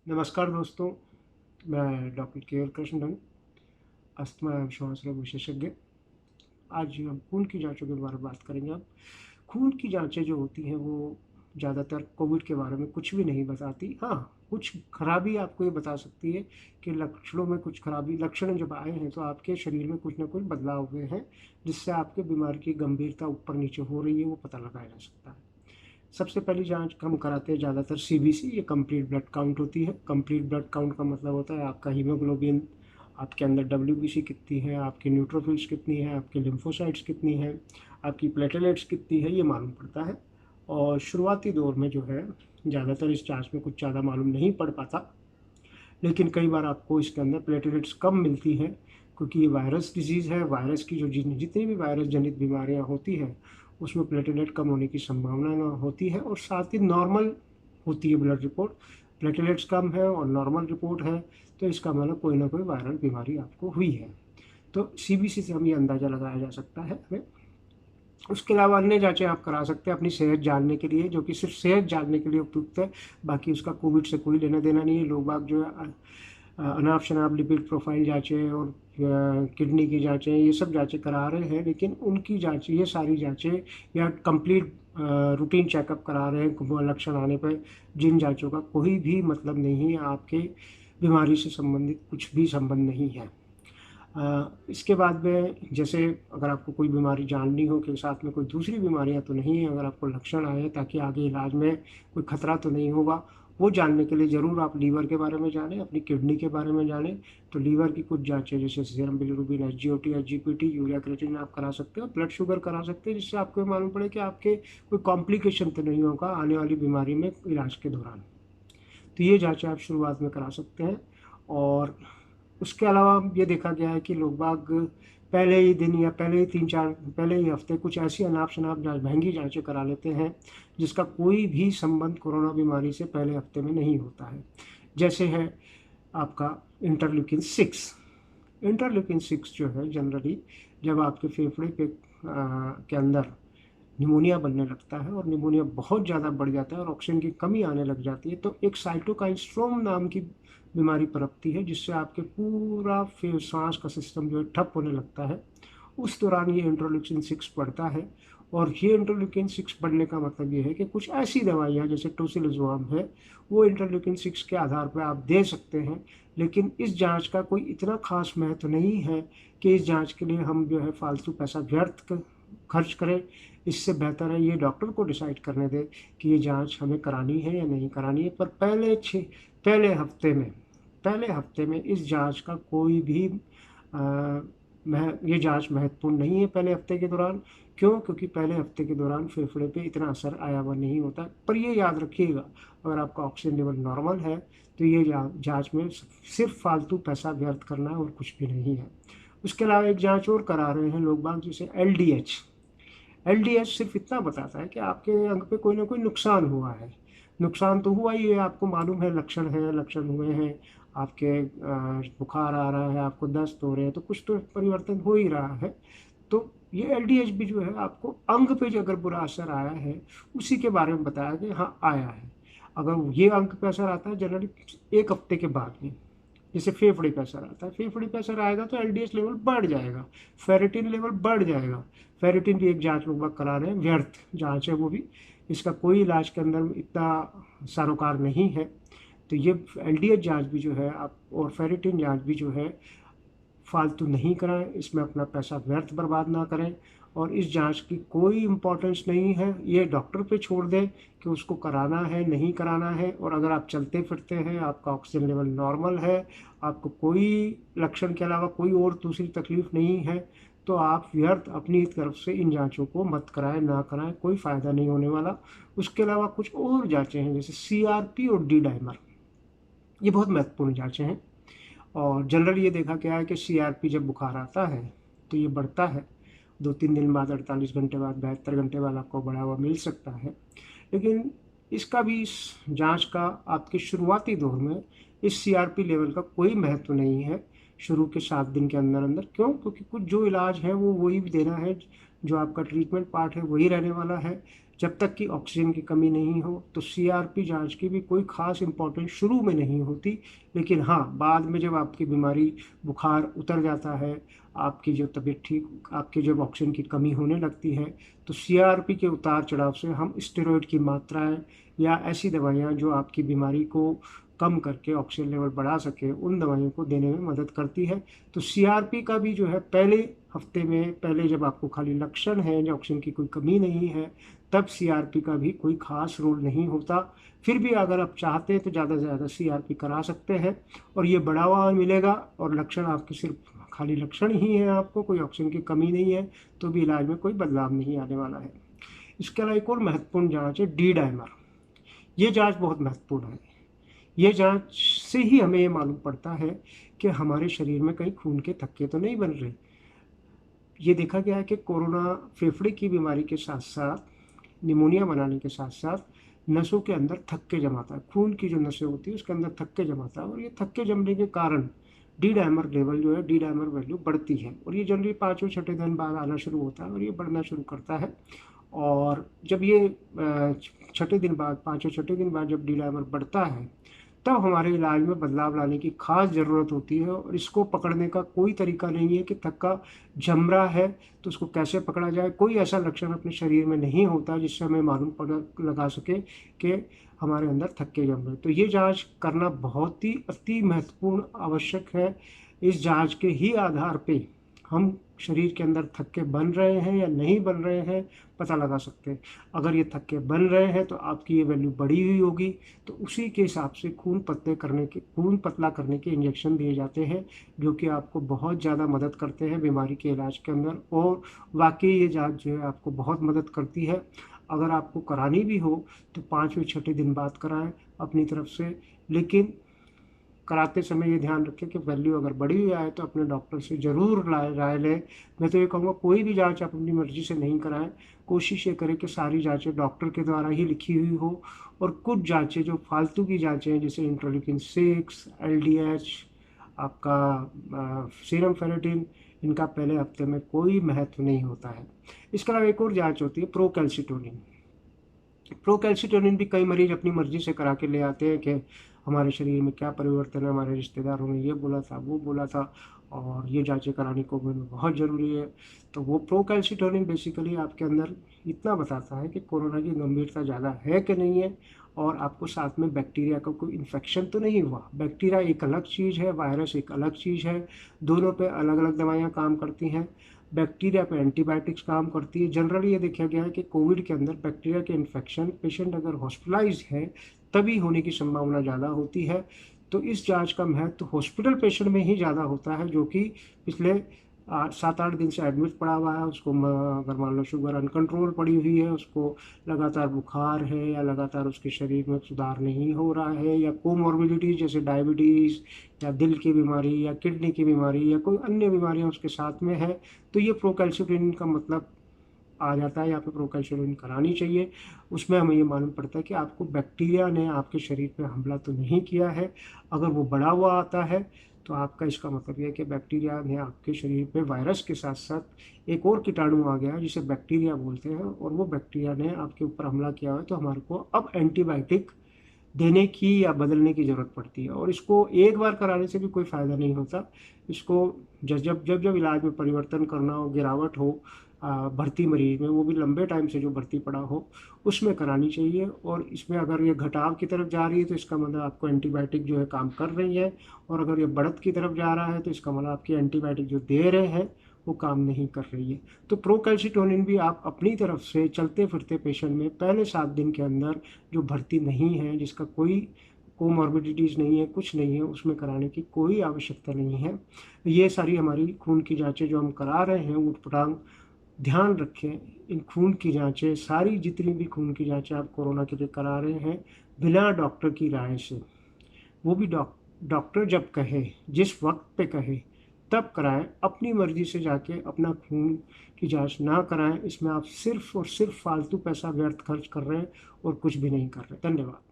नमस्कार दोस्तों, मैं डॉक्टर के एल कृष्णन, अस्थमा एवं श्वास रोग विशेषज्ञ। आज हम खून की जांचों के बारे में बात करेंगे। अब खून की जांचें जो होती हैं वो ज़्यादातर कोविड के बारे में कुछ भी नहीं बताती। हाँ, कुछ खराबी आपको ये बता सकती है कि लक्षणों में कुछ खराबी लक्षण जब आए हैं तो आपके शरीर में कुछ ना कुछ बदलाव हुए हैं, जिससे आपके बीमारी की गंभीरता ऊपर नीचे हो रही है वो पता लगाया जा सकता है। सबसे पहली जांच हम कराते हैं ज़्यादातर सीबीसी, ये कंप्लीट ब्लड काउंट होती है। कंप्लीट ब्लड काउंट का मतलब होता है आपका हीमोग्लोबिन, आपके अंदर डब्ल्यूबीसी कितनी है, आपकी न्यूट्रोफिल्स कितनी है, आपके लिम्फोसाइट्स कितनी है, आपकी प्लेटलेट्स कितनी है, ये मालूम पड़ता है। और शुरुआती दौर में जो है ज़्यादातर इस जांच में कुछ ज़्यादा मालूम नहीं पड़ पाता, लेकिन कई बार आपको इसके अंदर प्लेटलेट्स कम मिलती हैं, क्योंकि ये वायरस डिजीज़ है। वायरस की जो जितनी भी वायरस जनित बीमारियां होती हैं उसमें प्लेटलेट कम होने की संभावना होती है, और साथ ही नॉर्मल होती है ब्लड रिपोर्ट। प्लेटलेट्स कम है और नॉर्मल रिपोर्ट है, तो इसका मतलब कोई ना कोई वायरल बीमारी आपको हुई है। तो सीबीसी से हम ये अंदाज़ा लगाया जा सकता है हमें। उसके अलावा अन्य जांचें आप करा सकते हैं अपनी सेहत जानने के लिए, जो कि सिर्फ सेहत जानने के लिए उपयुक्त है। बाकी उसका कोविड से कोई लेना देना नहीं है। लोग बाग जो है अनाप शनाप लिपिड प्रोफाइल जांचें और किडनी की जांचें, ये सब जांचें करा रहे हैं, लेकिन उनकी जांचें, ये सारी जांचें या कंप्लीट रूटीन चेकअप करा रहे हैं लक्षण आने पर, जिन जांचों का कोई भी मतलब नहीं है, आपके बीमारी से संबंधित कुछ भी संबंध नहीं है। इसके बाद में जैसे अगर आपको कोई बीमारी जाननी हो कि साथ में कोई दूसरी बीमारियां तो नहीं है, अगर आपको लक्षण आए ताकि आगे इलाज में कोई खतरा तो नहीं होगा, वो जानने के लिए ज़रूर आप लीवर के बारे में जानें, अपनी किडनी के बारे में जानें। तो लीवर की कुछ जांचें जैसे serum bilirubin, SGOT, SGPT, urea creatinine आप करा सकते हो, ब्लड शुगर करा सकते हैं, जिससे आपको मालूम पड़े कि आपके कोई कॉम्प्लिकेशन तो नहीं होगा आने वाली बीमारी में इलाज के दौरान। तो ये जांचें आप शुरुआत में करा सकते हैं। और उसके अलावा ये देखा गया है कि लोग बाग पहले ही दिन या पहले ही 3-4 पहले ही हफ्ते कुछ ऐसी अनाप शनाप जाँच, महंगी जाँचें करा लेते हैं, जिसका कोई भी संबंध कोरोना बीमारी से पहले हफ्ते में नहीं होता है। जैसे है आपका इंटरल्यूकिन 6। इंटरल्यूकिन 6 जो है जनरली जब आपके फेफड़े के अंदर निमोनिया बनने लगता है और निमोनिया बहुत ज़्यादा बढ़ जाता है और ऑक्सीजन की कमी आने लग जाती है, तो एक साइटोकाइन स्ट्रोम नाम की बीमारी पनपती है, जिससे आपके पूरा फिर सांस का सिस्टम जो है ठप होने लगता है। उस दौरान ये इंटरल्यूकिन 6 बढ़ता है। और ये इंटरल्यूकिन 6 बढ़ने का मतलब ये है कि कुछ ऐसी दवाइयाँ जैसे टोसिलिजुमाब है, वो इंटरल्यूकिन 6 के आधार पर आप दे सकते हैं, लेकिन इस जांच का कोई इतना खास महत्व नहीं है कि इस जांच के लिए हम जो है फालतू पैसा व्यर्थ खर्च करें। इससे बेहतर है ये डॉक्टर को डिसाइड करने दें कि ये जांच हमें करानी है या नहीं करानी है। पर पहले हफ्ते में इस जांच का कोई भी ये जांच महत्वपूर्ण नहीं है पहले हफ्ते के दौरान। क्यों? क्योंकि पहले हफ्ते के दौरान फेफड़े पे इतना असर आया हुआ नहीं होता। पर ये याद रखिएगा, अगर आपका ऑक्सीजन लेवल नॉर्मल है तो ये जांच में सिर्फ फालतू पैसा व्यर्थ करना है और कुछ भी नहीं है। उसके अलावा एक जांच और करा रहे हैं लोग बाग, जिसे एलडीएच। एलडीएच सिर्फ इतना बताता है कि आपके अंग पे कोई ना कोई नुकसान हुआ है। नुकसान तो हुआ ही है, आपको मालूम है, लक्षण हुए हैं, आपके बुखार आ रहा है, आपको दस्त हो रहे हैं, तो कुछ तो परिवर्तन हो ही रहा है। तो ये एलडीएच भी जो है आपको अंग पे जो अगर बुरा असर आया है उसी के बारे में बताया कि हाँ आया है। अगर ये अंग पे असर आता है जनरली 1 हफ्ते के बाद में, जैसे फेफड़े पे असर आता है, फेफड़े पे असर आएगा तो एलडीएच लेवल बढ़ जाएगा, फेरेटिन लेवल बढ़ जाएगा। फेरेटिन की एक जांच लोग बाग करा रहे हैं, व्यर्थ जांच है वो भी, इसका कोई इलाज के अंदर इतना सरोकार नहीं है। तो ये एलडीएच जांच भी जो है आप, और फेरेटिन जांच भी जो है, फालतू नहीं कराएं, इसमें अपना पैसा व्यर्थ बर्बाद ना करें। और इस जांच की कोई इम्पोर्टेंस नहीं है, ये डॉक्टर पे छोड़ दें कि उसको कराना है नहीं कराना है। और अगर आप चलते फिरते हैं, आपका ऑक्सीजन लेवल नॉर्मल है, आपको कोई लक्षण के अलावा कोई और दूसरी तकलीफ नहीं है, तो आप व्यर्थ अपनी तरफ से इन जांचों को मत कराएं, ना कराएं, कोई फ़ायदा नहीं होने वाला। उसके अलावा कुछ और जांचें हैं जैसे सीआरपी और डी डाइमर, ये बहुत महत्वपूर्ण जांचें हैं। और जनरली ये देखा गया है कि सीआरपी जब बुखार आता है तो ये बढ़ता है, 2-3 दिन बाद, 48 घंटे बाद, 72 घंटे बाद आपको बढ़ा हुआ मिल सकता है। लेकिन इसका भी, इस जांच का आपके शुरुआती दौर में इस सीआरपी लेवल का कोई महत्व नहीं है शुरू के 7 दिन के अंदर अंदर। क्यों? क्योंकि कुछ जो इलाज है वो वही देना है, जो आपका ट्रीटमेंट पार्ट है वही रहने वाला है। जब तक कि ऑक्सीजन की कमी नहीं हो। तो सीआरपी जांच की भी कोई ख़ास इम्पोर्टेंस शुरू में नहीं होती, लेकिन हाँ, बाद में जब आपकी बीमारी, बुखार उतर जाता है, आपकी जो तबीयत ठीक, आपकी जब ऑक्सीजन की कमी होने लगती है, तो सीआरपी के उतार चढ़ाव से हम स्टेरॉयड की मात्राएं या ऐसी दवाइयाँ जो आपकी बीमारी को कम करके ऑक्सीजन लेवल बढ़ा सके, उन दवाइयों को देने में मदद करती है। तो सीआरपी का भी जो है, पहले हफ्ते में, पहले जब आपको खाली लक्षण है, जो ऑक्सीजन की कोई कमी नहीं है, तब सीआरपी का भी कोई खास रोल नहीं होता। फिर भी अगर आप चाहते हैं तो ज़्यादा से ज़्यादा सीआरपी करा सकते हैं और ये बढ़ावा मिलेगा, और लक्षण आपके सिर्फ खाली लक्षण ही है, आपको कोई ऑक्सीजन की कमी नहीं है, तो भी इलाज में कोई बदलाव नहीं आने वाला है। इसके अलावा एक और महत्वपूर्ण जांच है डी डायमर। ये जांच बहुत महत्वपूर्ण है। ये जांच से ही हमें ये मालूम पड़ता है कि हमारे शरीर में कहीं खून के थक्के तो नहीं बन रहे। ये देखा गया है कि कोरोना फेफड़े की बीमारी के साथ साथ, निमोनिया बनाने के साथ साथ नसों के अंदर थक्के जमाता है। खून की जो नसें होती है उसके अंदर थक्के जमाता है, और ये थक्के जमने के कारण डी डायमर लेवल जो है, डी डायमर वैल्यू बढ़ती है, और ये जनरली 5वें-6ठे दिन बाद आना शुरू होता है और ये बढ़ना शुरू करता है। और जब ये छठे दिन बाद, 5वें-6ठे दिन बाद जब डी डायमर बढ़ता है, तब हमारे इलाज में बदलाव लाने की खास ज़रूरत होती है। और इसको पकड़ने का कोई तरीका नहीं है कि थक्का जम रहा है तो उसको कैसे पकड़ा जाए। कोई ऐसा लक्षण अपने शरीर में नहीं होता जिससे हमें मालूम पड़ लगा सके कि हमारे अंदर थक्के जम रहे। तो ये जांच करना बहुत ही अति महत्वपूर्ण आवश्यक है। इस जांच के ही आधार पे हम शरीर के अंदर थक्के बन रहे हैं या नहीं बन रहे हैं पता लगा सकते हैं। अगर ये थक्के बन रहे हैं तो आपकी ये वैल्यू बढ़ी हुई होगी, तो उसी के हिसाब से खून पतला करने के इंजेक्शन दिए जाते हैं, जो कि आपको बहुत ज़्यादा मदद करते हैं बीमारी के इलाज के अंदर। और वाकई ये जांच जो है आपको बहुत मदद करती है। अगर आपको करानी भी हो तो 5वें-6ठे दिन बाद कराएं अपनी तरफ से, लेकिन कराते समय ये ध्यान रखें कि वैल्यू अगर बढ़ी हुई आए तो अपने डॉक्टर से ज़रूर राय लें। मैं तो ये कहूँगा कोई भी जांच आप अपनी मर्ज़ी से नहीं कराएं। कोशिश ये करें कि सारी जांचें डॉक्टर के द्वारा ही लिखी हुई हो, और कुछ जांचें जो फालतू की जांचें हैं, जैसे इंटरल्यूकिन 6, एलडीएच, आपका सीरम फेरेटिन, इनका पहले हफ्ते में कोई महत्व नहीं होता है। इसके अलावा एक और जाँच होती है प्रोकैल्सिटोनिन। प्रोकैल्सिटोनिन भी कई मरीज अपनी मर्जी से करा के ले आते हैं कि हमारे शरीर में क्या परिवर्तन है, हमारे रिश्तेदारों ने ये बोला था, वो बोला था, और ये जांचें करानी कोविड में बहुत ज़रूरी है। तो वो प्रोकैल्सिटोनिन बेसिकली आपके अंदर इतना बताता है कि कोरोना की गंभीरता ज़्यादा है कि नहीं है, और आपको साथ में बैक्टीरिया का कोई इन्फेक्शन तो नहीं हुआ। बैक्टीरिया एक अलग चीज़ है, वायरस एक अलग चीज़ है, दोनों पे अलग अलग दवाइयाँ काम करती हैं। बैक्टीरिया पे एंटीबायोटिक्स काम करती है। जनरली ये देखा गया है कि कोविड के अंदर बैक्टीरिया के इन्फेक्शन पेशेंट अगर हॉस्पिटलाइज है तभी होने की संभावना ज़्यादा होती है। तो इस जांच का महत्व हॉस्पिटल पेशेंट में ही ज़्यादा होता है, जो कि पिछले 7-8 दिन से एडमिट पड़ा हुआ है। उसको अगर मान लो शुगर अनकंट्रोल पड़ी हुई है, उसको लगातार बुखार है, या लगातार उसके शरीर में सुधार नहीं हो रहा है, या कोमॉर्बिडिटीज़ जैसे डायबिटीज़ या दिल की बीमारी या किडनी की बीमारी या कोई अन्य बीमारियां उसके साथ में है, तो ये प्रोकैल्सिटोनिन का मतलब आ जाता है। यहाँ पे प्रोकैल्सिटोनिन करानी चाहिए। उसमें हमें ये मालूम पड़ता है कि आपको बैक्टीरिया ने आपके शरीर पे हमला तो नहीं किया है। अगर वो बढ़ा हुआ आता है तो आपका इसका मतलब ये है कि बैक्टीरिया ने आपके शरीर पे वायरस के साथ साथ एक और कीटाणु आ गया है जिसे बैक्टीरिया बोलते हैं, और वो बैक्टीरिया ने आपके ऊपर हमला किया है। तो हमारे को अब एंटीबायोटिक देने की या बदलने की ज़रूरत पड़ती है, और इसको एक बार कराने से भी कोई फ़ायदा नहीं होता। इसको जब जब जब इलाज में परिवर्तन करना हो, गिरावट हो भर्ती मरीज में, वो भी लंबे टाइम से जो भर्ती पड़ा हो, उसमें करानी चाहिए। और इसमें अगर ये घटाव की तरफ जा रही है तो इसका मतलब आपको एंटीबायोटिक जो है काम कर रही है, और अगर ये बढ़त की तरफ जा रहा है तो इसका मतलब आपकी एंटीबायोटिक जो दे रहे हैं वो काम नहीं कर रही है। तो प्रोकैल्सिटोनिन भी आप अपनी तरफ से चलते फिरते पेशेंट में पहले 7 दिन के अंदर जो भर्ती नहीं है, जिसका कोई कोमॉर्बिडिटीज़ नहीं है, कुछ नहीं है, उसमें कराने की कोई आवश्यकता नहीं है। ये सारी हमारी खून की जांचें जो हम करा रहे हैं ऊट-पटांग, ध्यान रखें इन खून की जांचें, सारी जितनी भी खून की जांचें आप कोरोना के लिए करा रहे हैं, बिना डॉक्टर की राय से, वो भी डॉक्टर जब कहे, जिस वक्त पे कहे तब कराएं। अपनी मर्जी से जाके अपना खून की जांच ना कराएं। इसमें आप सिर्फ और सिर्फ फालतू पैसा व्यर्थ खर्च कर रहे हैं और कुछ भी नहीं कर रहे। धन्यवाद।